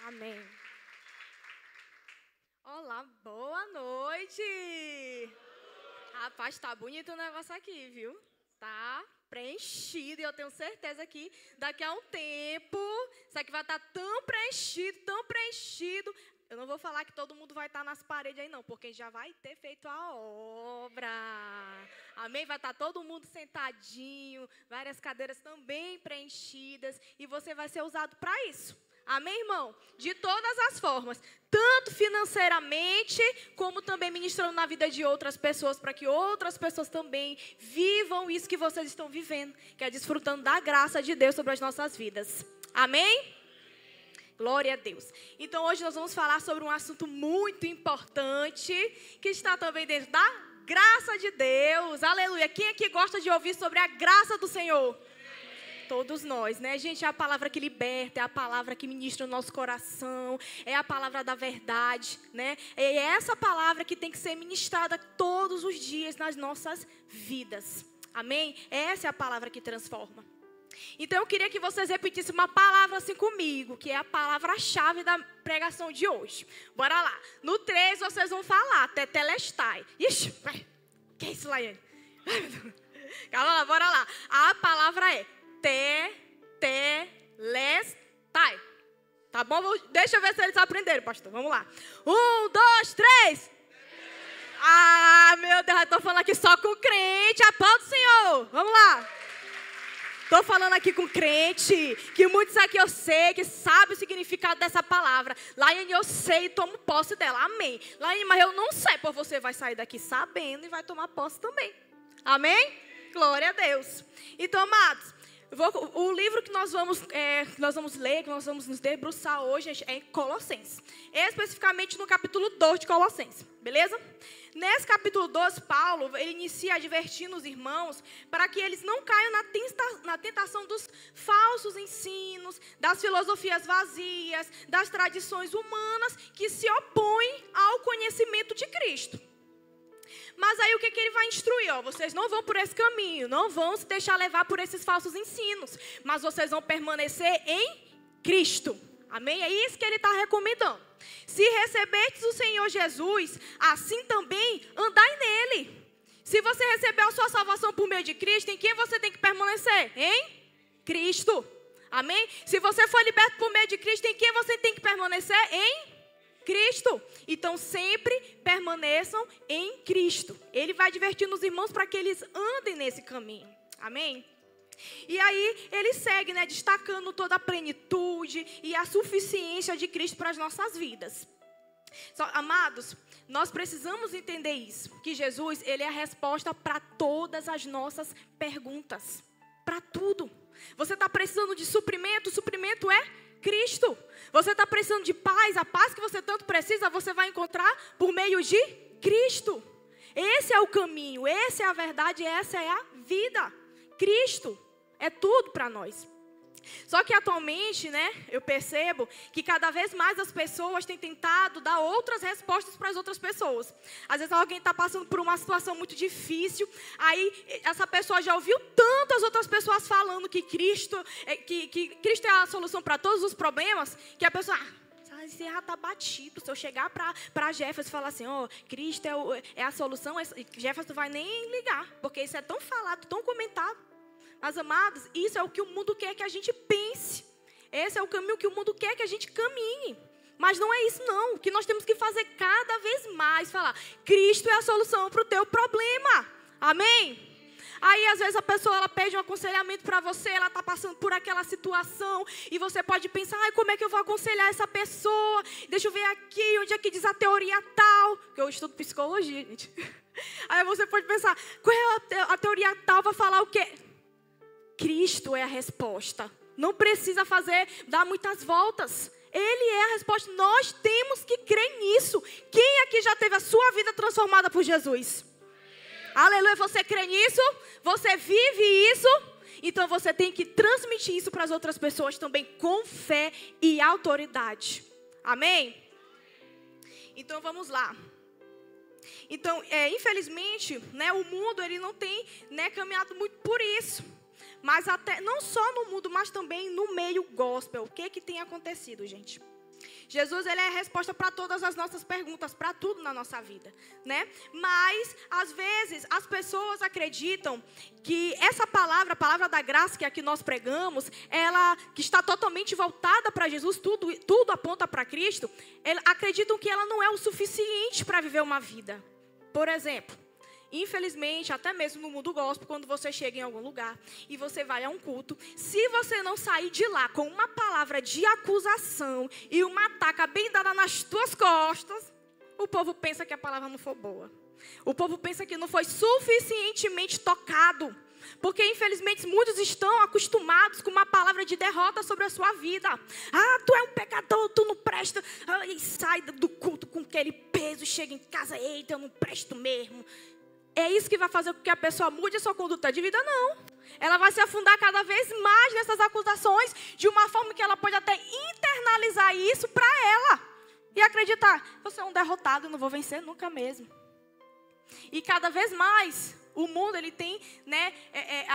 Amém. Olá, boa noite. Rapaz, tá bonito o negócio aqui, viu? Tá preenchido e eu tenho certeza que daqui a um tempo isso aqui vai estar tão preenchido, tão preenchido. Eu não vou falar que todo mundo vai estar nas paredes aí não, porque já vai ter feito a obra. Amém? Vai estar todo mundo sentadinho, várias cadeiras também preenchidas e você vai ser usado para isso. Amém, irmão? De todas as formas, tanto financeiramente, como também ministrando na vida de outras pessoas, para que outras pessoas também vivam isso que vocês estão vivendo, que é desfrutando da graça de Deus sobre as nossas vidas. Amém? Glória a Deus. Então, hoje nós vamos falar sobre um assunto muito importante, que está também dentro da graça de Deus. Aleluia. Quem aqui gosta de ouvir sobre a graça do Senhor? Todos nós, né, gente? É a palavra que liberta, é a palavra que ministra o nosso coração, é a palavra da verdade, né? É essa palavra que tem que ser ministrada todos os dias nas nossas vidas. Amém? Essa é a palavra que transforma. Então, eu queria que vocês repetissem uma palavra assim comigo, que é a palavra-chave da pregação de hoje. Bora lá. No 3, vocês vão falar, tetelestai. Ixi, que é isso, Laiane? Calma lá, bora lá. A palavra é tetelestai. Tá bom? Deixa eu ver se eles aprenderam, pastor. Vamos lá. 1, 2, 3. Ah, meu Deus, eu tô falando aqui só com crente. Aplauda o Senhor. Vamos lá. Estou falando aqui com crente, que muitos aqui eu sei, que sabe o significado dessa palavra. Laiane, eu sei e tomo posse dela. Amém. Laiane, mas eu não sei, pois você vai sair daqui sabendo e vai tomar posse também. Amém? Glória a Deus. Então, amados, o livro que nós vamos ler, que nós vamos nos debruçar hoje é em Colossenses. Especificamente no capítulo 2 de Colossenses. Beleza? Nesse capítulo 2, Paulo, ele inicia advertindo os irmãos para que eles não caiam na tentação dos falsos ensinos, das filosofias vazias, das tradições humanas que se opõem ao conhecimento de Cristo. Mas aí o que ele vai instruir? Vocês não vão por esse caminho, não vão se deixar levar por esses falsos ensinos, mas vocês vão permanecer em Cristo. Amém? É isso que ele está recomendando. Se recebestes o Senhor Jesus, assim também andai nele. Se você recebeu a sua salvação por meio de Cristo, em quem você tem que permanecer? Em Cristo. Amém? Se você foi liberto por meio de Cristo, em quem você tem que permanecer? Em Cristo. Então sempre permaneçam em Cristo. Ele vai advertindo os irmãos para que eles andem nesse caminho. Amém? E aí ele segue, né, destacando toda a plenitude e a suficiência de Cristo para as nossas vidas. Amados, nós precisamos entender isso, que Jesus, ele é a resposta para todas as nossas perguntas, para tudo. Você está precisando de suprimento, o suprimento é Cristo. Você está precisando de paz, a paz que você tanto precisa, você vai encontrar por meio de Cristo. Esse é o caminho, essa é a verdade, essa é a vida. Cristo é tudo para nós. Só que atualmente, né, eu percebo que cada vez mais as pessoas têm tentado dar outras respostas para as outras pessoas. Às vezes alguém está passando por uma situação muito difícil, aí essa pessoa já ouviu tantas outras pessoas falando que Cristo é a solução para todos os problemas, que a pessoa... Você já está batido. Se eu chegar para Jefferson e falar assim, Cristo é a solução, Jefferson não vai nem ligar, porque isso é tão falado, tão comentado. Mas, amados, isso é o que o mundo quer que a gente pense. Esse é o caminho que o mundo quer que a gente caminhe. Mas não é isso não. O que nós temos que fazer cada vez mais, falar, Cristo é a solução para o teu problema. Amém? Aí, às vezes, a pessoa ela pede um aconselhamento para você, ela está passando por aquela situação, e você pode pensar, como é que eu vou aconselhar essa pessoa? Deixa eu ver aqui, onde é que diz a teoria tal, que eu estudo psicologia, gente. Aí você pode pensar, qual é a teoria tal, vai falar o quê? Cristo é a resposta. Não precisa dar muitas voltas. Ele é a resposta. Nós temos que crer nisso. Quem aqui já teve a sua vida transformada por Jesus? Aleluia, você crê nisso? Você vive isso? Então você tem que transmitir isso para as outras pessoas também com fé e autoridade. Amém? Então vamos lá. Então, infelizmente, né, o mundo ele não tem, né, caminhado muito por isso. Mas até, não só no mundo, mas também no meio gospel. O que tem acontecido, gente? Jesus, ele é a resposta para todas as nossas perguntas, para tudo na nossa vida, né? Mas, às vezes, as pessoas acreditam que essa palavra, a palavra da graça que aqui nós pregamos, ela que está totalmente voltada para Jesus, tudo aponta para Cristo, acreditam que ela não é o suficiente para viver uma vida. Por exemplo, infelizmente, até mesmo no mundo gospel, quando você chega em algum lugar e você vai a um culto, se você não sair de lá com uma palavra de acusação e uma taca bem dada nas tuas costas, o povo pensa que a palavra não foi boa. O povo pensa que não foi suficientemente tocado. Porque, infelizmente, muitos estão acostumados com uma palavra de derrota sobre a sua vida. Ah, tu é um pecador, tu não presta. E sai do culto com aquele peso, chega em casa, eita, eu não presto mesmo. É isso que vai fazer com que a pessoa mude a sua conduta de vida? Não. Ela vai se afundar cada vez mais nessas acusações, de uma forma que ela pode até internalizar isso para ela. E acreditar, você é um derrotado, eu não vou vencer nunca mesmo. E cada vez mais, o mundo ele tem, né,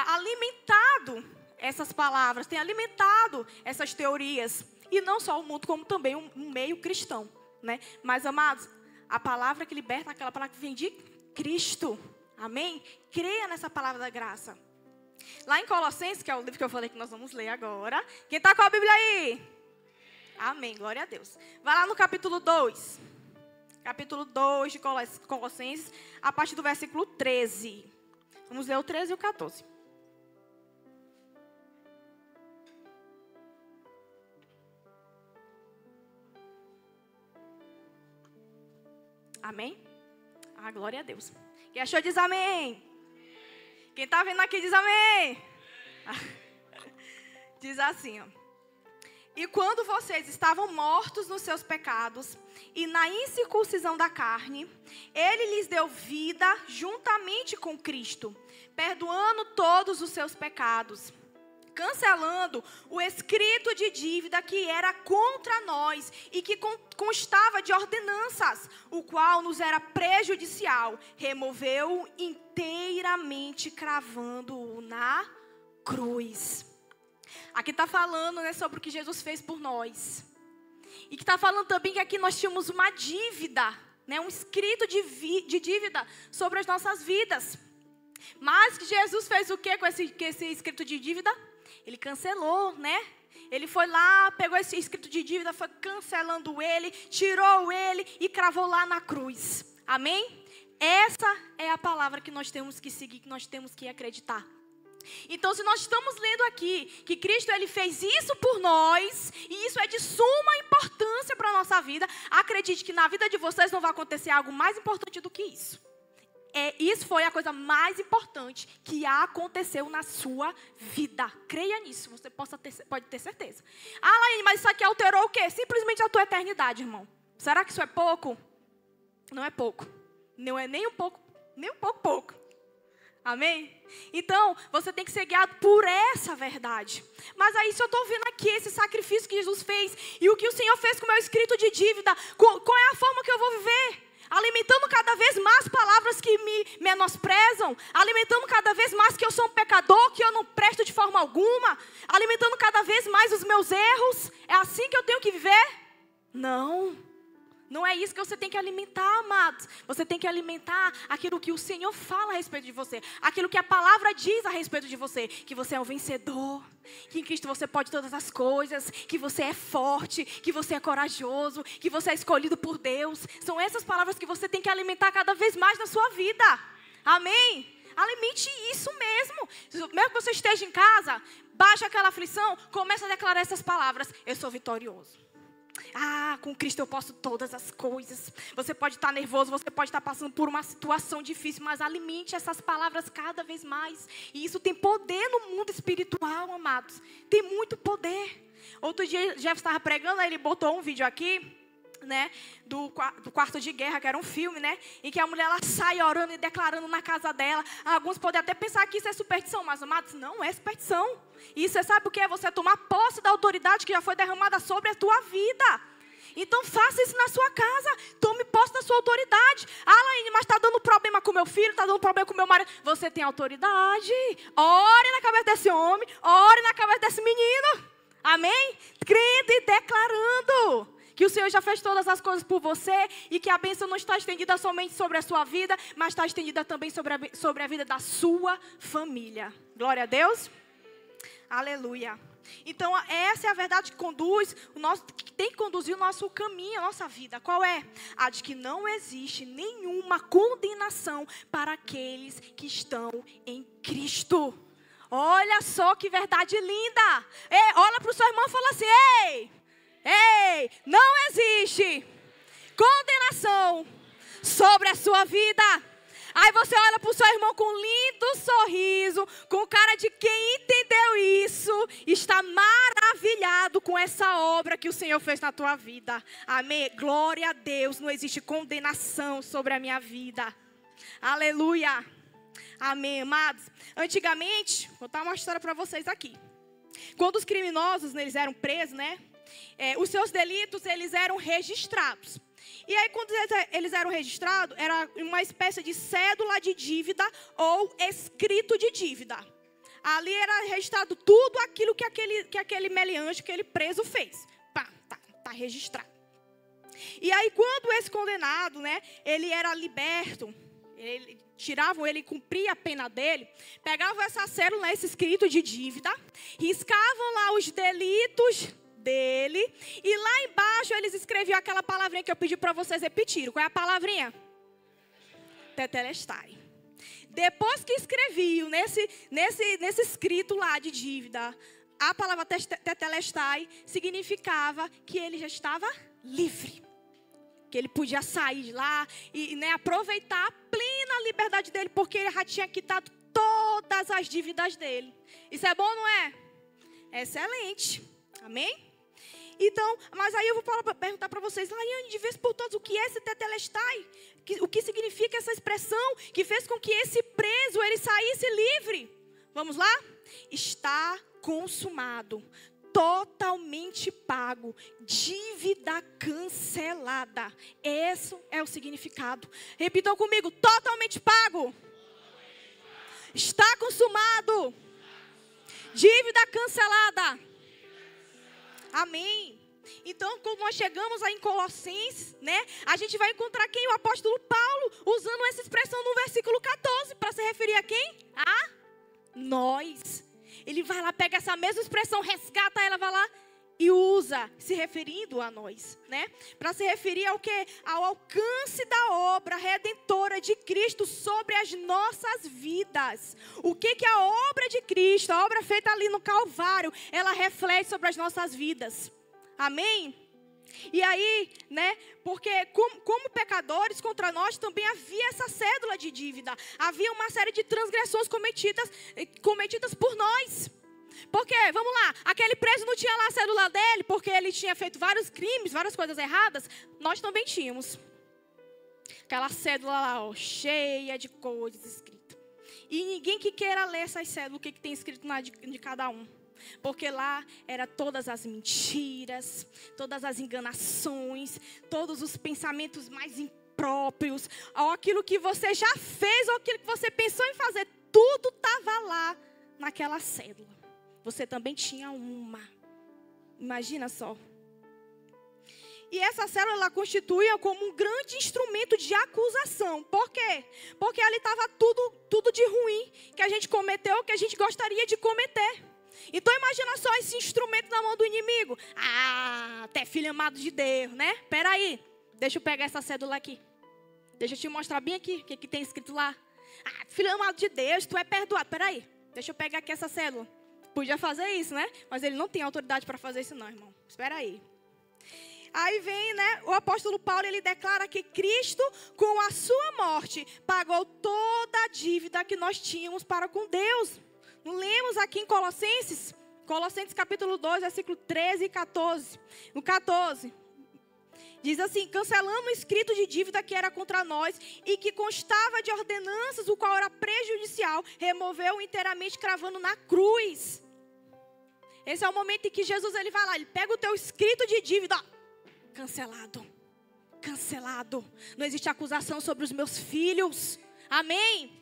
alimentado essas palavras, tem alimentado essas teorias. E não só o mundo, como também um meio cristão, né? Mas, amados, a palavra que liberta é aquela palavra que vem de Cristo. Amém? Creia nessa palavra da graça. Lá em Colossenses, que é o livro que eu falei que nós vamos ler agora. Quem está com a Bíblia aí? Amém, glória a Deus. Vai lá no capítulo 2. Capítulo 2 de Colossenses, a partir do versículo 13. Vamos ler o 13 e o 14. Amém? Ah, glória a Deus. Quem achou diz amém. Quem está vendo aqui diz amém. Diz assim, ó. E quando vocês estavam mortos nos seus pecados e na incircuncisão da carne, Ele lhes deu vida juntamente com Cristo, perdoando todos os seus pecados, cancelando o escrito de dívida que era contra nós e que constava de ordenanças, o qual nos era prejudicial, removeu-o inteiramente, cravando-o na cruz. Aqui está falando, né, sobre o que Jesus fez por nós. E que está falando também que aqui nós tínhamos uma dívida, né, um escrito de dívida sobre as nossas vidas. Mas que Jesus fez o que com esse escrito de dívida? Ele cancelou, né? Ele foi lá, pegou esse escrito de dívida, foi cancelando ele, tirou ele e cravou lá na cruz. Amém? Essa é a palavra que nós temos que seguir, que nós temos que acreditar. Então, se nós estamos lendo aqui que Cristo ele fez isso por nós, e isso é de suma importância para a nossa vida, acredite que na vida de vocês não vai acontecer algo mais importante do que isso. Isso foi a coisa mais importante que aconteceu na sua vida. Creia nisso, você pode ter certeza. Ah, Laine, mas isso aqui alterou o quê? Simplesmente a tua eternidade, irmão. Será que isso é pouco? Não é pouco. Não é nem um pouco pouco. Amém? Então, você tem que ser guiado por essa verdade. Mas aí, se eu estou vendo aqui esse sacrifício que Jesus fez e o que o Senhor fez com o meu escrito de dívida, qual é a forma que eu vou viver? Alimentando cada vez mais palavras que me menosprezam, alimentando cada vez mais que eu sou um pecador, que eu não presto de forma alguma, alimentando cada vez mais os meus erros. É assim que eu tenho que viver? Não é isso que você tem que alimentar, amados. Você tem que alimentar aquilo que o Senhor fala a respeito de você. Aquilo que a palavra diz a respeito de você. Que você é um vencedor. Que em Cristo você pode todas as coisas. Que você é forte. Que você é corajoso. Que você é escolhido por Deus. São essas palavras que você tem que alimentar cada vez mais na sua vida. Amém? Alimente isso mesmo. Mesmo que você esteja em casa, baixe aquela aflição, comece a declarar essas palavras. Eu sou vitorioso. Ah, com Cristo eu posso todas as coisas. Você pode estar nervoso, você pode estar passando por uma situação difícil, mas alimente essas palavras cada vez mais. E isso tem poder no mundo espiritual, amados. Tem muito poder. Outro dia, Jeff estava pregando, aí ele botou um vídeo aqui, né, do Quarto de Guerra, que era um filme, né, em que a mulher ela sai orando e declarando na casa dela. Alguns podem até pensar que isso é superstição, mas, amados, não é superstição. Isso é, sabe o que é? Você tomar posse da autoridade que já foi derramada sobre a tua vida. Então faça isso na sua casa. Tome posse da sua autoridade. Ah, Laine, mas está dando problema com meu filho, está dando problema com meu marido. Você tem autoridade. Ore na cabeça desse homem, ore na cabeça desse menino. Amém? Crendo e declarando que que o Senhor já fez todas as coisas por você e que a bênção não está estendida somente sobre a sua vida, mas está estendida também sobre a vida da sua família. Glória a Deus. Aleluia. Então, essa é a verdade que tem que conduzir o nosso caminho, a nossa vida. Qual é? A de que não existe nenhuma condenação para aqueles que estão em Cristo. Olha só que verdade linda. Ei, olha para o seu irmão e fala assim: ei, não existe condenação sobre a sua vida. Aí você olha para o seu irmão com um lindo sorriso, com cara de quem entendeu isso, está maravilhado com essa obra que o Senhor fez na tua vida. Amém? Glória a Deus, não existe condenação sobre a minha vida. Aleluia. Amém, amados. Antigamente, vou contar uma história para vocês aqui. Quando os criminosos, eles eram presos, né? Os seus delitos, eles eram registrados. E aí, quando eles eram registrados, era uma espécie de cédula de dívida ou escrito de dívida. Ali era registrado tudo aquilo que aquele meliante, aquele preso fez. Pá, tá registrado. E aí, quando esse condenado, né, ele era liberto, tiravam ele, cumpria a pena dele, pegavam essa cédula, esse escrito de dívida, riscavam lá os delitos dele, e lá embaixo eles escreviam aquela palavrinha que eu pedi para vocês repetirem. Qual é a palavrinha? Tetelestai. Depois que escreviam nesse escrito lá de dívida, a palavra tetelestai significava que ele já estava livre, que ele podia sair de lá e aproveitar a plena liberdade dele, porque ele já tinha quitado todas as dívidas dele. Isso é bom, não é? Excelente. Amém? Então, mas aí eu vou perguntar para vocês, Laiane, de vez por todas, o que é esse tetelestai? O que significa essa expressão que fez com que esse preso, ele saísse livre? Vamos lá? Está consumado, totalmente pago, dívida cancelada. Esse é o significado. Repitam comigo, totalmente pago. Está consumado, dívida cancelada. Amém. Então, quando nós chegamos aí em Colossenses, né, a gente vai encontrar quem? O apóstolo Paulo, usando essa expressão no versículo 14, para se referir a quem? A nós. Ele vai lá, pega essa mesma expressão, resgata ela, vai lá e usa, se referindo a nós, né? Para se referir ao quê? Ao alcance da obra redentora de Cristo sobre as nossas vidas. O que a obra de Cristo, a obra feita ali no Calvário, ela reflete sobre as nossas vidas. Amém? E aí, né, porque como pecadores, contra nós também havia essa cédula de dívida. Havia uma série de transgressões cometidas por nós. Porque, vamos lá, aquele preso não tinha lá a cédula dele, porque ele tinha feito vários crimes, várias coisas erradas. Nós também tínhamos. Aquela cédula lá, ó, cheia de coisas escritas. E ninguém que queira ler essas cédulas, o que tem escrito na de cada um. Porque lá era todas as mentiras, todas as enganações, todos os pensamentos mais impróprios, ou aquilo que você já fez, ou aquilo que você pensou em fazer, tudo estava lá naquela cédula. Você também tinha uma. Imagina só. E essa célula ela constituía como um grande instrumento de acusação. Por quê? Porque ali estava tudo de ruim que a gente cometeu, que a gente gostaria de cometer. Então imagina só esse instrumento na mão do inimigo. Até filho amado de Deus, né? Peraí, deixa eu pegar essa cédula aqui. Deixa eu te mostrar bem aqui o que tem escrito lá. Filho amado de Deus, tu é perdoado. Peraí, deixa eu pegar aqui essa cédula. Podia fazer isso, né? Mas ele não tem autoridade para fazer isso não, irmão. Espera aí. Aí vem, né, o apóstolo Paulo, ele declara que Cristo, com a sua morte, pagou toda a dívida que nós tínhamos para com Deus. Não lemos aqui em Colossenses? Colossenses capítulo 2, versículo 13 e 14. No 14, diz assim: cancelando o escrito de dívida que era contra nós e que constava de ordenanças, o qual era prejudicial, removeu inteiramente, cravando na cruz. Esse é o momento em que Jesus ele vai lá, ele pega o teu escrito de dívida, ó, cancelado, cancelado. Não existe acusação sobre os meus filhos. Amém?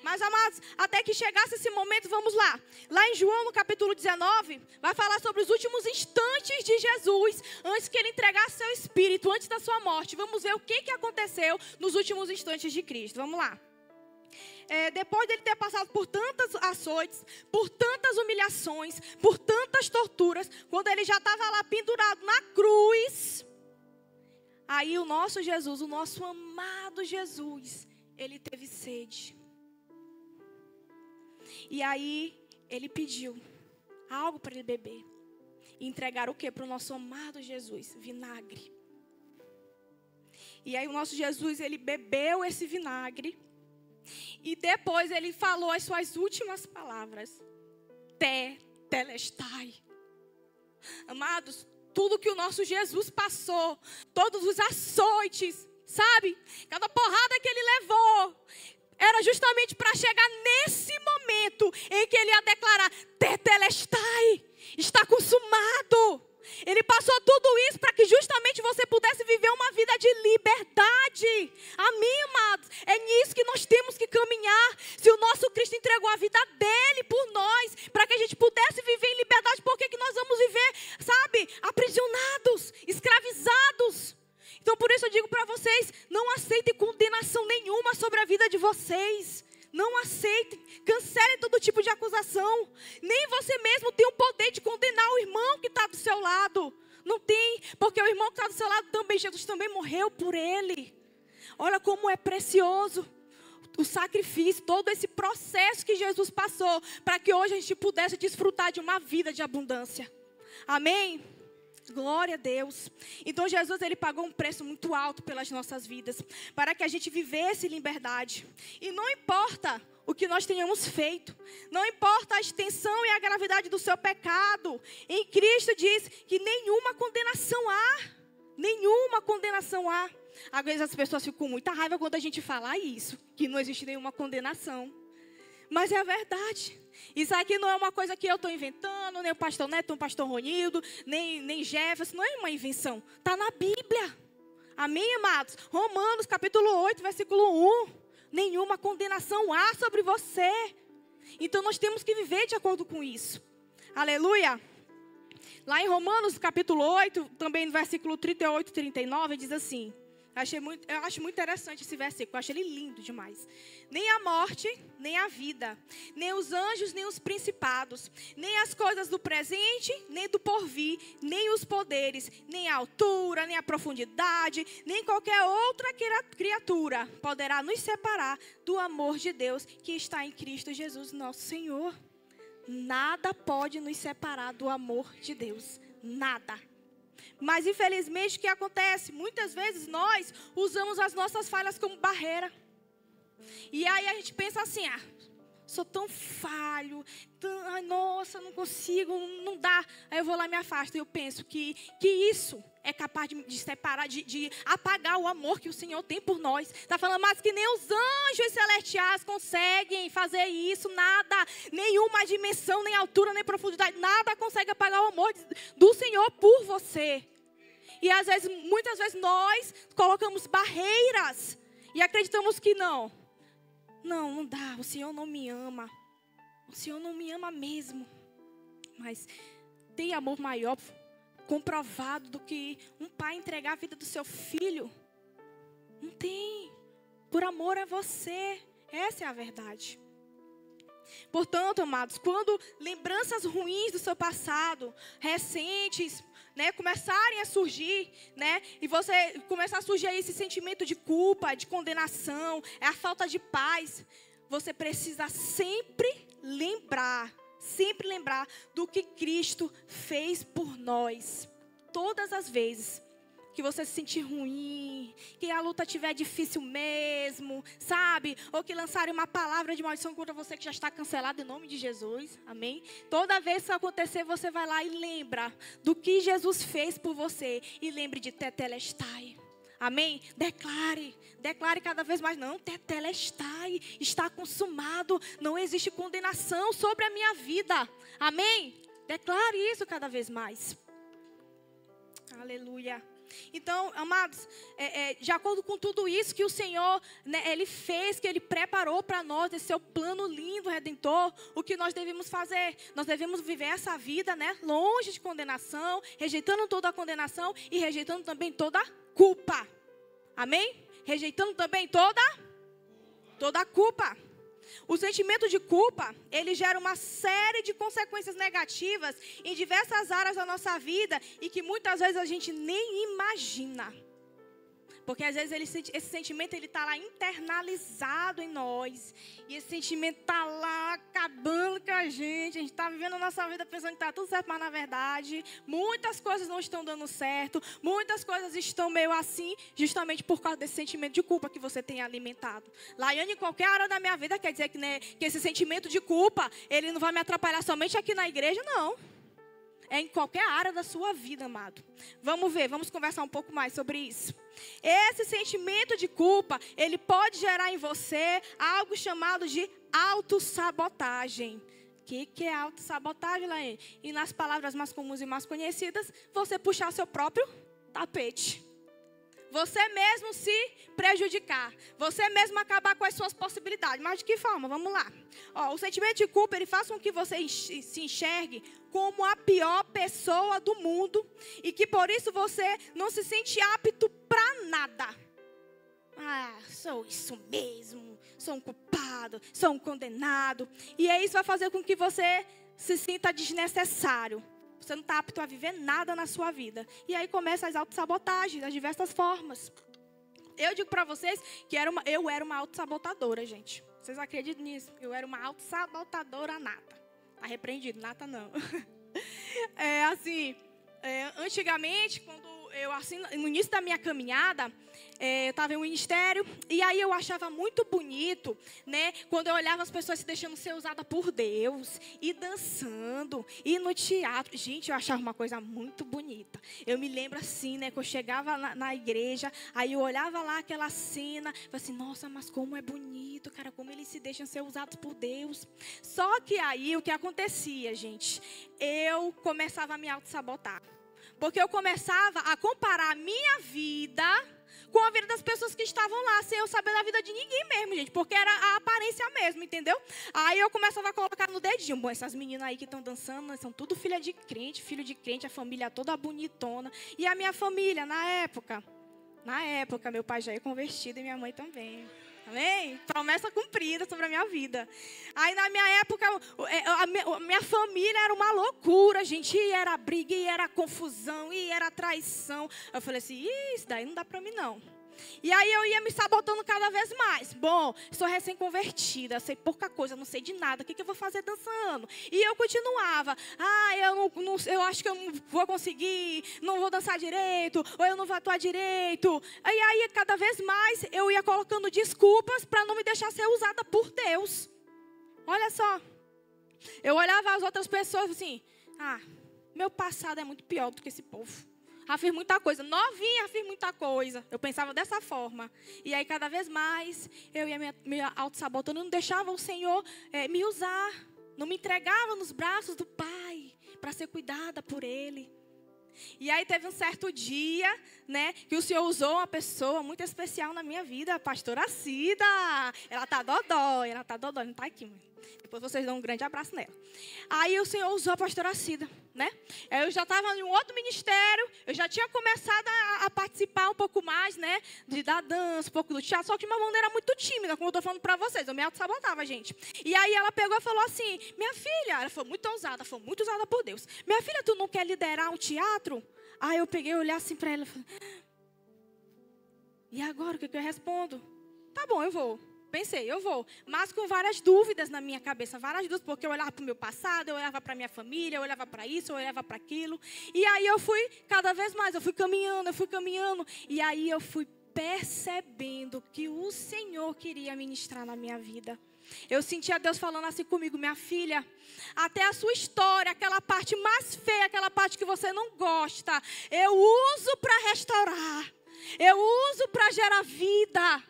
Mas, amados, até que chegasse esse momento, vamos lá. Lá em João, no capítulo 19, vai falar sobre os últimos instantes de Jesus, antes que ele entregasse seu espírito, antes da sua morte. Vamos ver o que aconteceu nos últimos instantes de Cristo. Vamos lá. Depois dele ter passado por tantas açoites, por tantas humilhações, por tantas torturas, quando ele já estava lá pendurado na cruz, aí o nosso Jesus, o nosso amado Jesus, ele teve sede. E aí ele pediu algo para ele beber. E entregar o que para o nosso amado Jesus? Vinagre. E aí o nosso Jesus, ele bebeu esse vinagre. E depois ele falou as suas últimas palavras. Tetelestai. Amados, tudo que o nosso Jesus passou, todos os açoites, sabe? Cada porrada que ele levou, era justamente para chegar nesse momento em que ele ia declarar: Tetelestai, está consumado. Ele passou tudo isso para que justamente você pudesse viver uma vida de liberdade. Amém, amados? É nisso que nós temos que caminhar. Se o nosso Cristo entregou a vida dele por nós, para que a gente pudesse viver em liberdade, por que nós vamos viver, sabe, aprisionados, escravizados? Então, por isso eu digo para vocês, não aceitem condenação nenhuma sobre a vida de vocês. Não aceitem, cancelem todo tipo de acusação. Nem você mesmo tem o poder de condenar o irmão que está do seu lado. Não tem, porque o irmão que está do seu lado também, Jesus também morreu por ele. Olha como é precioso o sacrifício, todo esse processo que Jesus passou, para que hoje a gente pudesse desfrutar de uma vida de abundância. Amém? Glória a Deus. Então Jesus, ele pagou um preço muito alto pelas nossas vidas, para que a gente vivesse em liberdade. E não importa o que nós tenhamos feito, não importa a extensão e a gravidade do seu pecado, em Cristo diz que nenhuma condenação há. Nenhuma condenação há. Às vezes as pessoas ficam com muita raiva quando a gente fala isso, que não existe nenhuma condenação. Mas é a verdade. Isso aqui não é uma coisa que eu estou inventando, nem o pastor Neto, nem o pastor Ronildo, nem Jefferson. Não é uma invenção. Está na Bíblia. Amém, amados? Romanos, capítulo 8, versículo 1. Nenhuma condenação há sobre você. Então, nós temos que viver de acordo com isso. Aleluia. Lá em Romanos, capítulo 8, também no versículo 38 e 39, diz assim. Eu acho muito interessante esse versículo, eu acho ele lindo demais. Nem a morte, nem a vida, nem os anjos, nem os principados, nem as coisas do presente, nem do porvir, nem os poderes, nem a altura, nem a profundidade, nem qualquer outra criatura poderá nos separar do amor de Deus que está em Cristo Jesus, nosso Senhor. Nada pode nos separar do amor de Deus, nada. Mas infelizmente o que acontece? Muitas vezes nós usamos as nossas falhas como barreira. E aí a gente pensa assim, sou tão falho, ai nossa, não consigo, não dá. Aí eu vou lá e me afasto. E eu penso que isso é capaz de separar, de apagar o amor que o Senhor tem por nós. Está falando, mas que nem os anjos celestiais conseguem fazer isso, nada. Nenhuma dimensão, nem altura, nem profundidade, nada consegue apagar o amor do Senhor por você. E às vezes, muitas vezes nós colocamos barreiras e acreditamos que não. Não dá, o Senhor não me ama. O Senhor não me ama mesmo. Mas tem amor maior comprovado do que um pai entregar a vida do seu filho? Não tem. Por amor a você. Essa é a verdade. Portanto, amados, quando lembranças ruins do seu passado, recentes, começarem a surgir, e você começar a surgir aí esse sentimento de culpa, de condenação, é a falta de paz, você precisa sempre lembrar do que Cristo fez por nós. Todas as vezes que você se sentir ruim, que a luta estiver difícil mesmo, sabe? Ou que lançarem uma palavra de maldição contra você que já está cancelada em nome de Jesus, amém? Toda vez que isso acontecer, você vai lá e lembra do que Jesus fez por você. E lembre de Tetelestai, amém? Declare cada vez mais, não, Tetelestai, está consumado, não existe condenação sobre a minha vida, amém? Declare isso cada vez mais. Aleluia. Então, amados, de acordo com tudo isso que o Senhor, né, Ele fez, que Ele preparou para nós, esse seu plano lindo, redentor, o que nós devemos fazer? Nós devemos viver essa vida, né, longe de condenação, rejeitando toda a condenação e rejeitando também toda a culpa. Amém? Rejeitando também toda a culpa. O sentimento de culpa, ele gera uma série de consequências negativas em diversas áreas da nossa vida e que muitas vezes a gente nem imagina. Porque às vezes esse sentimento está lá internalizado em nós. E esse sentimento está lá acabando com a gente está vivendo a nossa vida pensando que está tudo certo, mas na verdade muitas coisas não estão dando certo. Muitas coisas estão meio assim, justamente por causa desse sentimento de culpa que você tem alimentado. Laiane, em qualquer área da minha vida, quer dizer que, né, que esse sentimento de culpa, ele não vai me atrapalhar somente aqui na igreja, não. É em qualquer área da sua vida, amado. Vamos ver, vamos conversar um pouco mais sobre isso. Esse sentimento de culpa, ele pode gerar em você algo chamado de autossabotagem. O que é autossabotagem, Laine? E nas palavras mais comuns e mais conhecidas, você puxar seu próprio tapete. Você mesmo se prejudicar. Você mesmo acabar com as suas possibilidades. Mas de que forma? Vamos lá. O sentimento de culpa, ele faz com que você se enxergue como a pior pessoa do mundo. E que por isso você não se sente apto para nada. Sou isso mesmo. Sou um culpado. Sou um condenado. E aí isso vai fazer com que você se sinta desnecessário. Você não está apto a viver nada na sua vida. E aí começa as autossabotagens, das diversas formas. Eu digo para vocês que eu era uma autossabotadora, gente. Vocês acreditam nisso? Eu era uma autossabotadora nata. Está repreendido, nata não. Antigamente, quando no início da minha caminhada, eu estava em um ministério, e aí eu achava muito bonito, né, quando eu olhava as pessoas se deixando ser usada por Deus, e dançando, e no teatro. Gente, eu achava uma coisa muito bonita. Eu me lembro assim, né, que eu chegava na igreja, aí eu olhava lá aquela cena, e falava assim, nossa, mas como é bonito, cara, como eles se deixam ser usados por Deus. Só que aí, o que acontecia, gente, eu começava a me auto-sabotar. Porque eu começava a comparar a minha vida com a vida das pessoas que estavam lá, sem eu saber da vida de ninguém mesmo, gente. Porque era a aparência mesmo, entendeu? Aí eu começava a colocar no dedinho. Bom, essas meninas aí que estão dançando, são tudo filho de crente, a família toda bonitona. E a minha família, na época, meu pai já é convertido e minha mãe também. Amém? Promessa cumprida sobre a minha vida. Aí na minha época, a minha família era uma loucura, gente. E era briga, e era confusão, e era traição. Eu falei assim, isso daí não dá pra mim não. E aí eu ia me sabotando cada vez mais. Bom, sou recém-convertida, sei pouca coisa, não sei de nada. O que eu vou fazer dançando? E eu continuava. Eu acho que eu não vou conseguir, não vou dançar direito, ou eu não vou atuar direito. E aí cada vez mais eu ia colocando desculpas para não me deixar ser usada por Deus. Olha só. Eu olhava as outras pessoas assim, meu passado é muito pior do que esse povo. Fiz muita coisa, novinha fiz muita coisa. Eu pensava dessa forma. E aí cada vez mais eu ia me auto-sabotando. Não deixava o Senhor me usar. Não me entregava nos braços do Pai para ser cuidada por Ele. E aí teve um certo dia, né, que o Senhor usou uma pessoa muito especial na minha vida, a pastora Cida. Ela tá dodói, não tá aqui, mãe. Depois vocês dão um grande abraço nela. Aí o Senhor usou a pastora Cida, né? Eu já estava em um outro ministério, eu já tinha começado a participar um pouco mais, né, da dança, um pouco do teatro, só que de uma maneira muito tímida, como eu estou falando para vocês. Eu me auto-sabotava, gente. E aí ela pegou e falou assim, minha filha, ela foi muito usada por Deus. Minha filha, tu não quer liderar um teatro? Aí eu peguei e olhei assim para ela e falei, e agora, o que eu respondo? Tá bom, eu vou. Pensei, eu vou. Mas com várias dúvidas na minha cabeça. Várias dúvidas, porque eu olhava para o meu passado, eu olhava para a minha família, eu olhava para isso, eu olhava para aquilo. E aí eu fui, cada vez mais, eu fui caminhando. E aí eu fui percebendo que o Senhor queria ministrar na minha vida. Eu sentia Deus falando assim comigo, minha filha, até a sua história, aquela parte mais feia, aquela parte que você não gosta, eu uso para restaurar. Eu uso para gerar vida.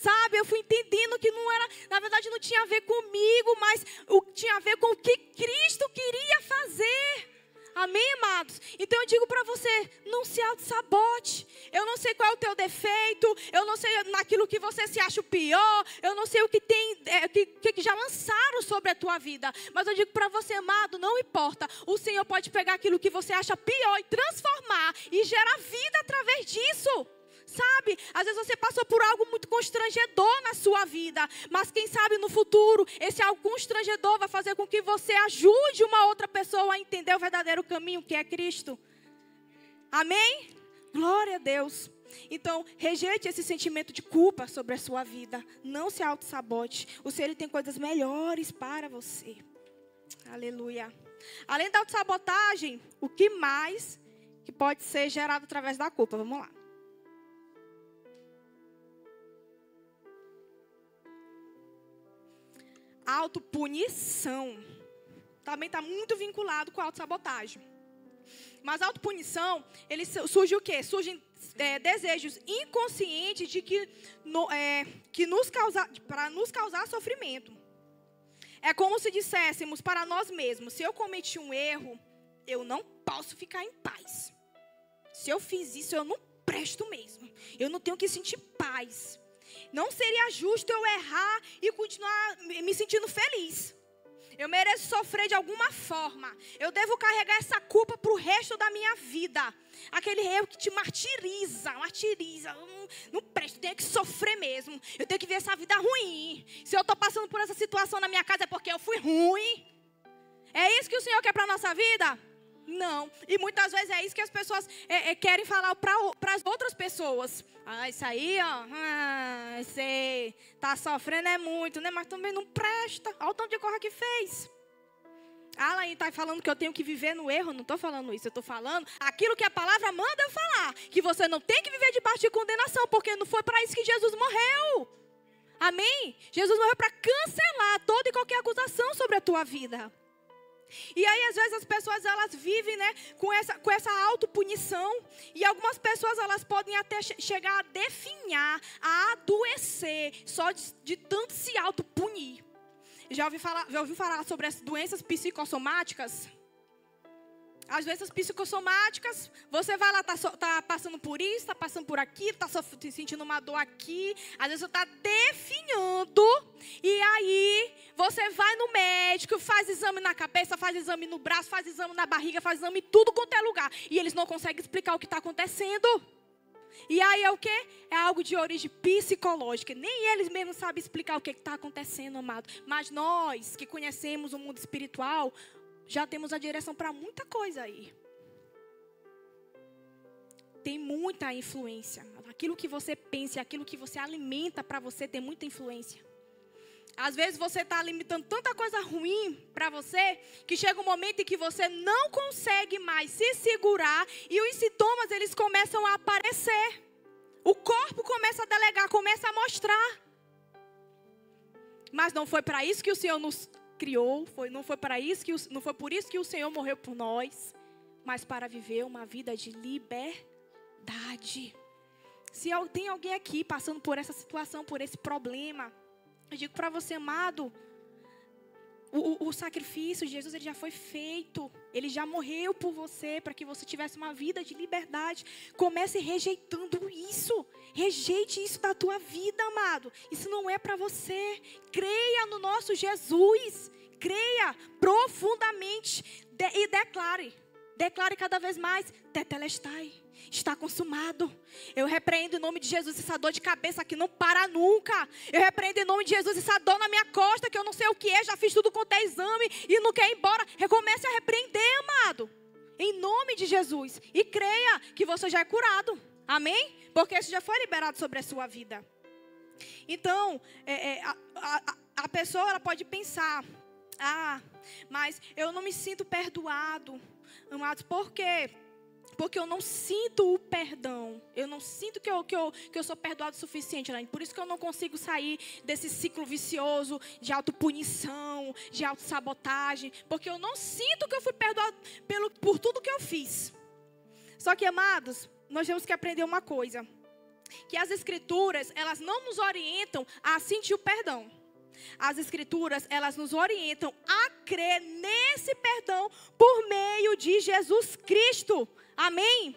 Sabe, eu fui entendendo que não era, na verdade não tinha a ver comigo, mas tinha a ver com o que Cristo queria fazer. Amém, amados? Então eu digo para você, não se auto-sabote. Eu não sei qual é o teu defeito, eu não sei naquilo que você se acha o pior, eu não sei o que tem, que já lançaram sobre a tua vida. Mas eu digo para você, amado, não importa. O Senhor pode pegar aquilo que você acha pior e transformar e gerar vida através disso. Sabe, às vezes você passou por algo muito constrangedor na sua vida, mas quem sabe no futuro, esse algo constrangedor vai fazer com que você ajude uma outra pessoa a entender o verdadeiro caminho, que é Cristo. Amém? Glória a Deus. Então, rejeite esse sentimento de culpa sobre a sua vida. Não se auto-sabote. O Senhor tem coisas melhores para você. Aleluia. Além da auto-sabotagem, o que mais que pode ser gerado através da culpa? Vamos lá. Autopunição também está muito vinculado com a autossabotagem. Mas a autopunição, ele surge o quê? Surgem desejos inconscientes de para nos causar sofrimento. É como se disséssemos para nós mesmos, se eu cometi um erro, eu não posso ficar em paz. Se eu fiz isso, eu não presto mesmo. Eu não tenho que sentir paz. Não seria justo eu errar e continuar me sentindo feliz. Eu mereço sofrer de alguma forma. Eu devo carregar essa culpa para o resto da minha vida. Aquele erro que te martiriza. Não presto, eu tenho que sofrer mesmo. Eu tenho que ver essa vida ruim. Se eu estou passando por essa situação na minha casa é porque eu fui ruim. É isso que o Senhor quer para a nossa vida? Não. E muitas vezes é isso que as pessoas querem falar para as outras pessoas. Isso aí, você está sofrendo muito, né? Mas também não presta. Olha o tanto de coisa que fez. Alain está falando que eu tenho que viver no erro. Não estou falando isso. Eu estou falando aquilo que a palavra manda eu falar. Que você não tem que viver debaixo de condenação. Porque não foi para isso que Jesus morreu. Amém? Jesus morreu para cancelar toda e qualquer acusação sobre a tua vida. E aí, às vezes, as pessoas, elas vivem, né, com essa autopunição. E algumas pessoas, elas podem até chegar a definhar, a adoecer, só de tanto se autopunir. Já ouviu falar sobre as doenças psicossomáticas? As doenças psicossomáticas, você vai lá, tá passando por isso, tá passando por aquilo, tá sentindo uma dor aqui. Às vezes você está definhando. E aí, você vai no médico, faz exame na cabeça, faz exame no braço, faz exame na barriga, faz exame em tudo quanto é lugar. E eles não conseguem explicar o que está acontecendo. E aí é o quê? É algo de origem psicológica. Nem eles mesmos sabem explicar o que está acontecendo, amado. Mas nós que conhecemos o mundo espiritual, já temos a direção para muita coisa aí. Tem muita influência. Aquilo que você pensa, aquilo que você alimenta para você tem muita influência. Às vezes você está alimentando tanta coisa ruim para você, que chega um momento em que você não consegue mais se segurar e os sintomas, eles começam a aparecer. O corpo começa a delegar, começa a mostrar. Mas não foi para isso que o Senhor nos criou, não foi por isso que o Senhor morreu por nós, mas para viver uma vida de liberdade. Se tem alguém aqui passando por essa situação, por esse problema, eu digo para você, amado, o sacrifício de Jesus, ele já foi feito. Ele já morreu por você, para que você tivesse uma vida de liberdade. Comece rejeitando isso. Rejeite isso da tua vida, amado. Isso não é para você. Creia no nosso Jesus. Creia profundamente e declare. Declare cada vez mais, tetelestai, está consumado. Eu repreendo em nome de Jesus essa dor de cabeça que não para nunca. Eu repreendo em nome de Jesus essa dor na minha costa que eu não sei o que é, já fiz tudo quanto é exame e não quer ir embora. Recomece a repreender, amado, em nome de Jesus. E creia que você já é curado, amém? Porque isso já foi liberado sobre a sua vida. Então, a pessoa ela pode pensar, mas eu não me sinto perdoado. Amados, por quê? Porque eu não sinto o perdão. Eu não sinto que eu sou perdoado o suficiente, né? Por isso que eu não consigo sair desse ciclo vicioso de autopunição, de autossabotagem. Porque eu não sinto que eu fui perdoado por tudo que eu fiz. Só que, amados, nós temos que aprender uma coisa. Que as escrituras, elas não nos orientam a sentir o perdão. As Escrituras, elas nos orientam a crer nesse perdão por meio de Jesus Cristo. Amém?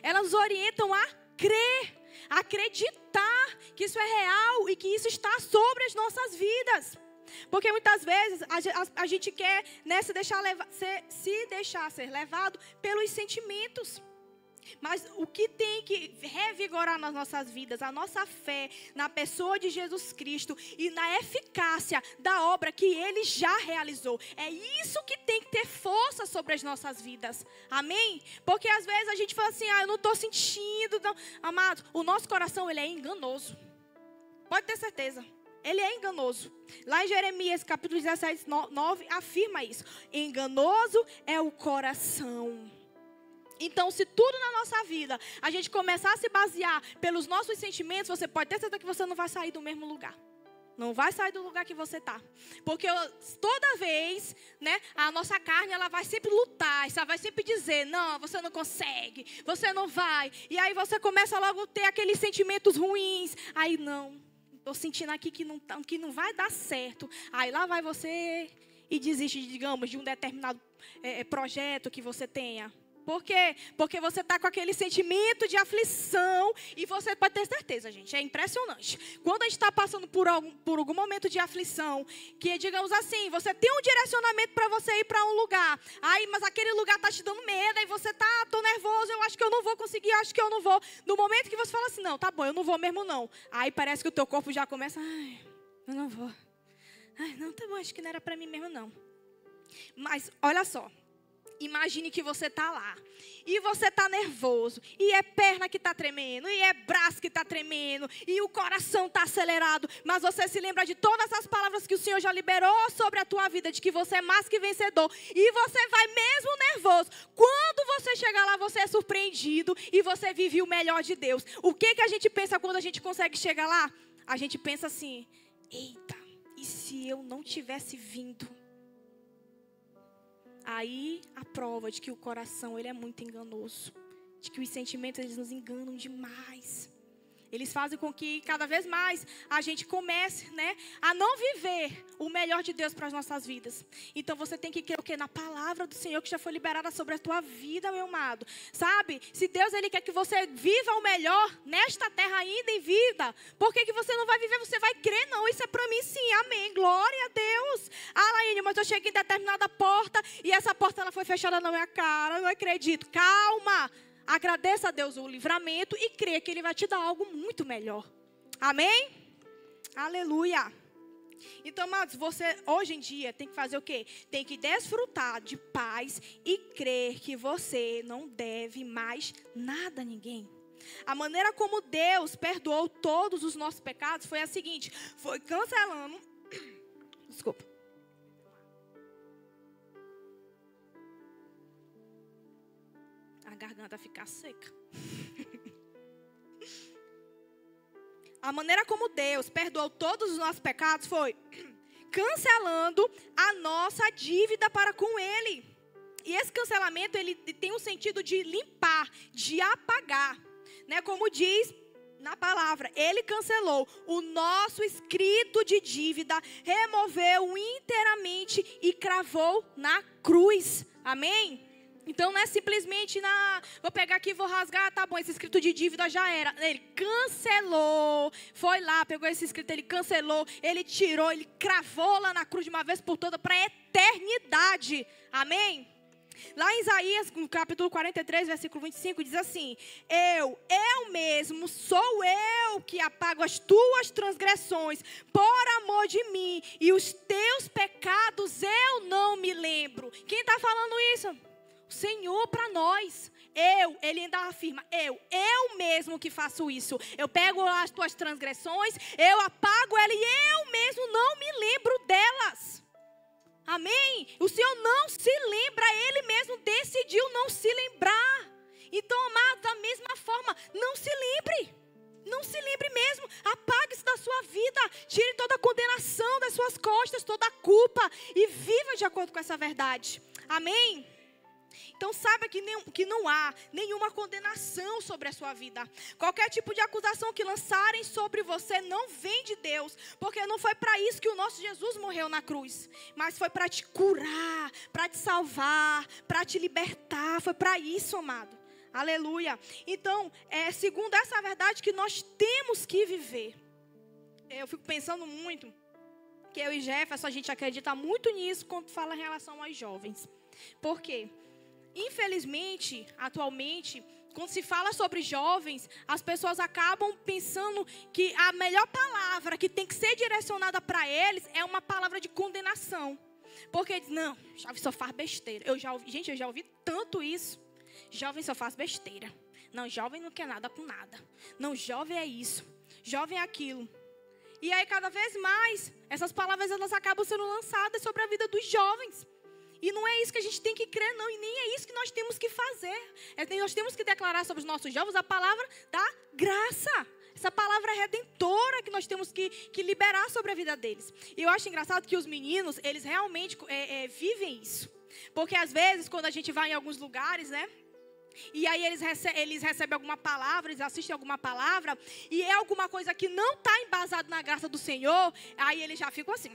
Elas nos orientam a crer, a acreditar que isso é real e que isso está sobre as nossas vidas. Porque muitas vezes a gente quer, né, se deixar ser levado pelos sentimentos. Mas o que tem que revigorar nas nossas vidas, a nossa fé na pessoa de Jesus Cristo e na eficácia da obra que Ele já realizou. É isso que tem que ter força sobre as nossas vidas. Amém? Porque às vezes a gente fala assim, eu não estou sentindo. Não. Amados, o nosso coração, ele é enganoso. Pode ter certeza. Ele é enganoso. Lá em Jeremias, capítulo 17, 9, afirma isso. Enganoso é o coração. Então, se tudo na nossa vida, a gente começar a se basear pelos nossos sentimentos, você pode ter certeza que você não vai sair do mesmo lugar. Não vai sair do lugar que você está. Porque toda vez, né, a nossa carne, ela vai sempre lutar. Ela vai sempre dizer, não, você não consegue, você não vai. E aí você começa logo a ter aqueles sentimentos ruins. Aí, não, estou sentindo aqui que não vai dar certo. Aí lá vai você e desiste, digamos, de um determinado projeto que você tenha. Por quê? Porque você está com aquele sentimento de aflição. E você pode ter certeza, gente, é impressionante. Quando a gente está passando por algum momento de aflição, que digamos assim, você tem um direcionamento para você ir para um lugar. Aí, mas aquele lugar está te dando medo. Aí você está, estou nervoso, eu acho que eu não vou conseguir, acho que eu não vou. No momento que você fala assim, não, tá bom, eu não vou mesmo não. Aí parece que o teu corpo já começa, eu não vou. Não, tá bom, acho que não era para mim mesmo não. Mas, olha só. Imagine que você está lá, e você está nervoso, e é perna que está tremendo, e é braço que está tremendo, e o coração está acelerado, mas você se lembra de todas as palavras que o Senhor já liberou sobre a tua vida, de que você é mais que vencedor, e você vai mesmo nervoso. Quando você chegar lá, você é surpreendido, e você vive o melhor de Deus. O que a gente pensa quando a gente consegue chegar lá? A gente pensa assim, eita, e se eu não tivesse vindo? Aí a prova de que o coração ele é muito enganoso, de que os sentimentos eles nos enganam demais. Eles fazem com que cada vez mais a gente comece, né, a não viver o melhor de Deus para as nossas vidas. Então você tem que crer o quê? Na palavra do Senhor que já foi liberada sobre a tua vida, meu amado. Sabe? Se Deus ele quer que você viva o melhor nesta terra ainda em vida, por que você não vai viver? Você vai crer? Não, isso é para mim sim, amém. Glória a Deus. Laine, mas eu cheguei em determinada porta e essa porta ela foi fechada na minha cara, eu não acredito. Calma. Agradeça a Deus o livramento e creia que Ele vai te dar algo muito melhor. Amém? Aleluia. Então, amados, você hoje em dia tem que fazer o quê? Tem que desfrutar de paz e crer que você não deve mais nada a ninguém. A maneira como Deus perdoou todos os nossos pecados foi a seguinte: foi cancelando. Desculpa. A garganta ficar seca. A maneira como Deus perdoou todos os nossos pecados foi cancelando a nossa dívida para com Ele. E esse cancelamento ele tem um sentido de limpar, de apagar, né? Como diz na palavra, Ele cancelou o nosso escrito de dívida, removeu inteiramente e cravou na cruz. Amém? Então não é simplesmente vou pegar aqui e vou rasgar, tá bom, esse escrito de dívida já era. Ele cancelou, foi lá, pegou esse escrito, ele cancelou, ele tirou, ele cravou lá na cruz de uma vez por toda para a eternidade. Amém? Lá em Isaías, no capítulo 43, versículo 25, diz assim: eu mesmo, sou eu que apago as tuas transgressões por amor de mim, e os teus pecados eu não me lembro. Quem está falando isso? O Senhor para nós. Ele ainda afirma, eu mesmo que faço isso. Eu pego as tuas transgressões, eu apago elas e eu mesmo não me lembro delas. Amém? O Senhor não se lembra, Ele mesmo decidiu não se lembrar. Então, amado, da mesma forma, não se lembre. Não se lembre mesmo. Apague-se da sua vida. Tire toda a condenação das suas costas, toda a culpa. E viva de acordo com essa verdade. Amém? Então saiba que não há nenhuma condenação sobre a sua vida. Qualquer tipo de acusação que lançarem sobre você não vem de Deus. Porque não foi para isso que o nosso Jesus morreu na cruz. Mas foi para te curar, para te salvar, para te libertar. Foi para isso, amado. Aleluia. Então, segundo essa verdade que nós temos que viver. Eu fico pensando muito que eu e Jefferson, a gente acredita muito nisso quando fala em relação aos jovens. Por quê? Infelizmente, atualmente, quando se fala sobre jovens, as pessoas acabam pensando que a melhor palavra que tem que ser direcionada para eles é uma palavra de condenação. Porque diz, não, jovem só faz besteira. Eu já ouvi tanto isso. Jovem só faz besteira. Não, jovem não quer nada com nada. Não, jovem é isso. Jovem é aquilo. E aí, cada vez mais, essas palavras elas acabam sendo lançadas sobre a vida dos jovens. E não é isso que a gente tem que crer, não. E nem é isso que nós temos que fazer. Nós temos que declarar sobre os nossos jovens a palavra da graça. Essa palavra redentora que nós temos que liberar sobre a vida deles. E eu acho engraçado que os meninos, eles realmente vivem isso. Porque às vezes, quando a gente vai em alguns lugares, né? E aí eles recebem alguma palavra, eles assistem alguma palavra, e é alguma coisa que não está embasado na graça do Senhor, aí eles já ficam assim.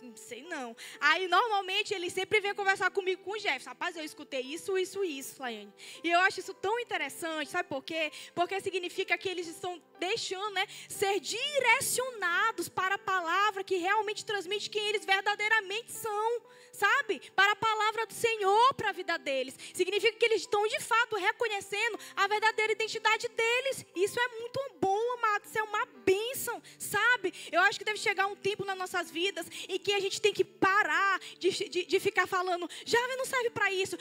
Não sei não. Aí normalmente ele sempre vem conversar comigo com o Jefferson. Rapaz, eu escutei isso, Laiane. E eu acho isso tão interessante, sabe por quê? Porque significa que eles estão deixando, né, ser direcionados para a palavra que realmente transmite quem eles verdadeiramente são, sabe? Para a palavra do Senhor para a vida deles. Significa que eles estão de fato reconhecendo a verdadeira identidade deles. Isso é muito bom, amado. Isso é uma bênção, sabe? Eu acho que deve chegar um tempo nas nossas vidas em que a gente tem que parar de ficar falando, jovem não serve para isso,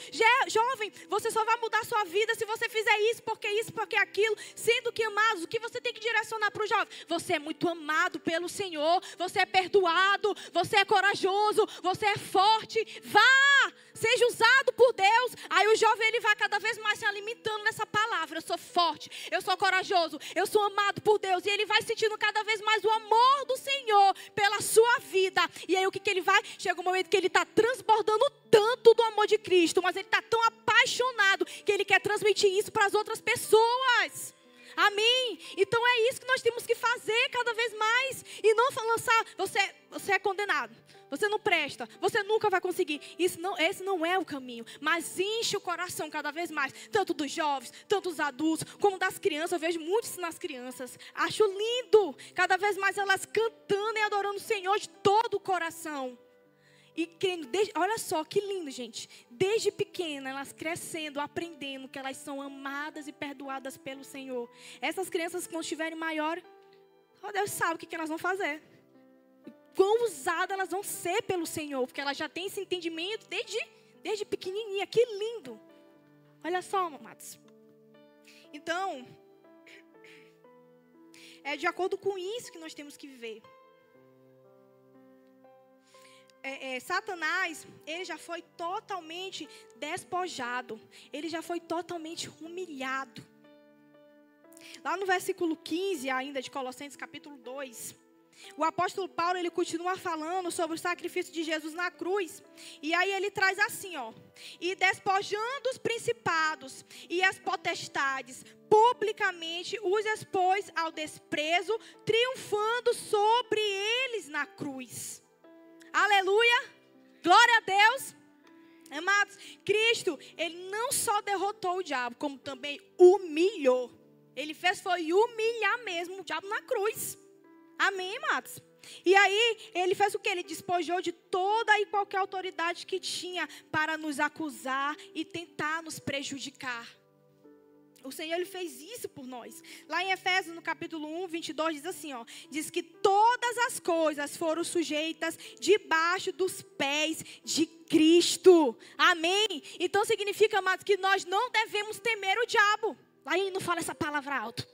jovem, você só vai mudar a sua vida se você fizer isso, porque aquilo, sendo que, amados, o que você tem que direcionar para o jovem? Você é muito amado pelo Senhor, você é perdoado, você é corajoso, você é forte, vá, seja usado por Deus. Aí o jovem, ele vai cada vez mais se alimentando nessa palavra, eu sou forte, eu sou corajoso, eu sou amado por Deus, e ele vai sentindo cada vez mais o amor do Senhor pela sua vida. E aí o que ele vai? Chega um momento que ele está transbordando tanto do amor de Cristo, mas ele está tão apaixonado que ele quer transmitir isso para as outras pessoas. Amém? Então é isso que nós temos que fazer cada vez mais. E não lançar, você é condenado, você não presta, você nunca vai conseguir. Esse não é o caminho. Mas enche o coração cada vez mais, tanto dos jovens, tanto dos adultos, como das crianças. Eu vejo muito isso nas crianças. Acho lindo, cada vez mais elas cantando e adorando o Senhor de todo o coração. E crendo, olha só que lindo, gente. Desde pequena, elas crescendo, aprendendo que elas são amadas e perdoadas pelo Senhor. Essas crianças, quando estiverem maiores, Deus sabe o que elas vão fazer. Quão usadas elas vão ser pelo Senhor, porque elas já têm esse entendimento desde pequenininha. Que lindo. Olha só, amados. Então, é de acordo com isso que nós temos que viver. Satanás, ele já foi totalmente despojado. Ele já foi totalmente humilhado. Lá no versículo 15 ainda de Colossenses capítulo 2, o apóstolo Paulo, ele continua falando sobre o sacrifício de Jesus na cruz. E aí ele traz assim, ó: e despojando os principados e as potestades, publicamente os expôs ao desprezo, triunfando sobre eles na cruz. Aleluia, glória a Deus. Amados, Cristo, ele não só derrotou o diabo, como também humilhou. Ele foi humilhar mesmo o diabo na cruz. Amém, amados? E aí, ele fez o que? Ele despojou de toda e qualquer autoridade que tinha para nos acusar e tentar nos prejudicar. O Senhor, ele fez isso por nós. Lá em Efésios, no capítulo 1, 22, diz assim, ó: diz que todas as coisas foram sujeitas debaixo dos pés de Cristo. Amém? Então significa, amados, que nós não devemos temer o diabo. Lá ele não fala essa palavra alto.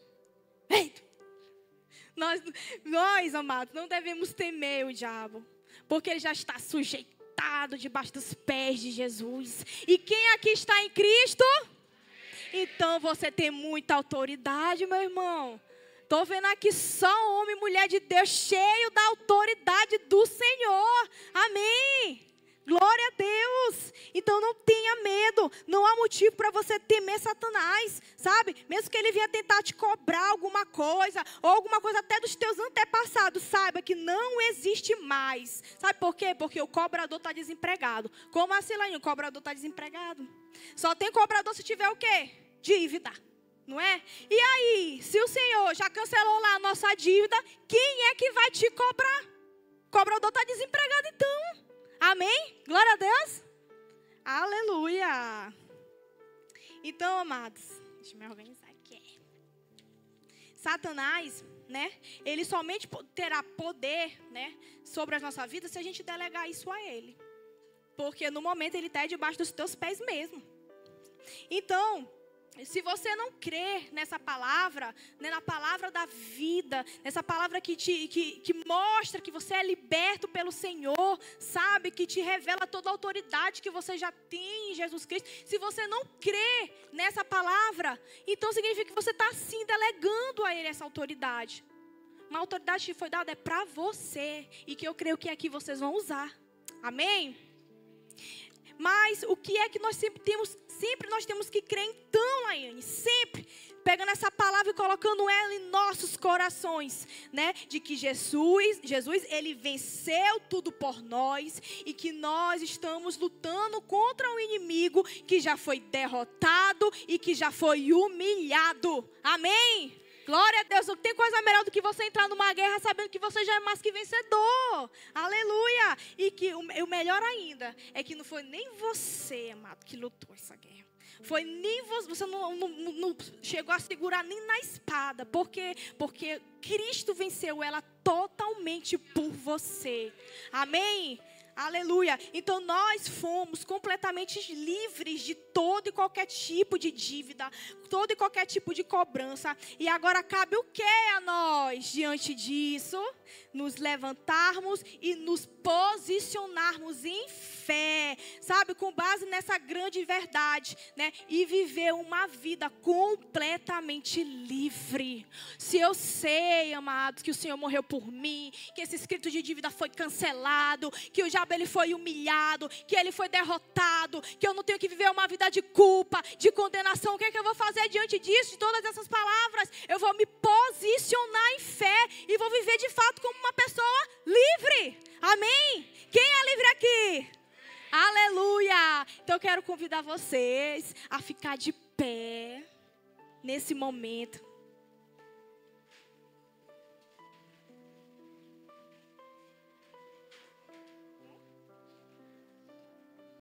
Eita! Nós, amados, não devemos temer o diabo, porque ele já está sujeitado debaixo dos pés de Jesus. E quem aqui está em Cristo? Então você tem muita autoridade, meu irmão. Estou vendo aqui só homem e mulher de Deus cheio da autoridade do Senhor. Amém. Glória a Deus. Então não tenha medo. Não há motivo para você temer Satanás, sabe? Mesmo que ele venha tentar te cobrar alguma coisa, ou alguma coisa até dos teus antepassados, saiba que não existe mais. Sabe por quê? Porque o cobrador está desempregado. Como assim, Lainho? O cobrador está desempregado. Só tem cobrador se tiver o quê? Dívida. Não é? E aí, se o Senhor já cancelou lá a nossa dívida, quem é que vai te cobrar? O cobrador está desempregado então. Amém? Glória a Deus. Aleluia. Então, amados, deixa eu me organizar aqui. Satanás, né? Ele somente terá poder, né, sobre a nossa vida se a gente delegar isso a ele. Porque no momento ele está debaixo dos teus pés mesmo. Então, se você não crer nessa palavra, né, na palavra da vida, nessa palavra que mostra que você é liberto pelo Senhor, sabe, que te revela toda a autoridade que você já tem em Jesus Cristo. Se você não crê nessa palavra, então significa que você está sim delegando a Ele essa autoridade. Uma autoridade que foi dada é para você e que eu creio que aqui vocês vão usar. Amém? Mas o que é que nós sempre nós temos que crer então, Laiane, sempre pegando essa palavra e colocando ela em nossos corações, né? De que Jesus, ele venceu tudo por nós e que nós estamos lutando contra um inimigo que já foi derrotado e que já foi humilhado. Amém? Glória a Deus, não tem coisa melhor do que você entrar numa guerra sabendo que você já é mais que vencedor. Aleluia. E que o melhor ainda é que não foi nem você, amado, que lutou essa guerra. Foi nem você não chegou a segurar nem na espada. Porque Cristo venceu ela totalmente por você. Amém? Aleluia. Então nós fomos completamente livres de todo e qualquer tipo de dívida, todo e qualquer tipo de cobrança. E agora cabe o que a nós diante disso? Nos levantarmos e nos posicionarmos em fé, sabe, com base nessa grande verdade, né? E viver uma vida completamente livre. Se eu sei, amados, que o Senhor morreu por mim, que esse escrito de dívida foi cancelado, que o diabo ele foi humilhado, que ele foi derrotado, que eu não tenho que viver uma vida de culpa, de condenação, o que é que eu vou fazer diante disso, de todas essas palavras? Eu vou me posicionar em fé e vou viver de fato como uma pessoa livre. Amém? Quem é livre aqui? Aleluia! Então eu quero convidar vocês a ficar de pé nesse momento.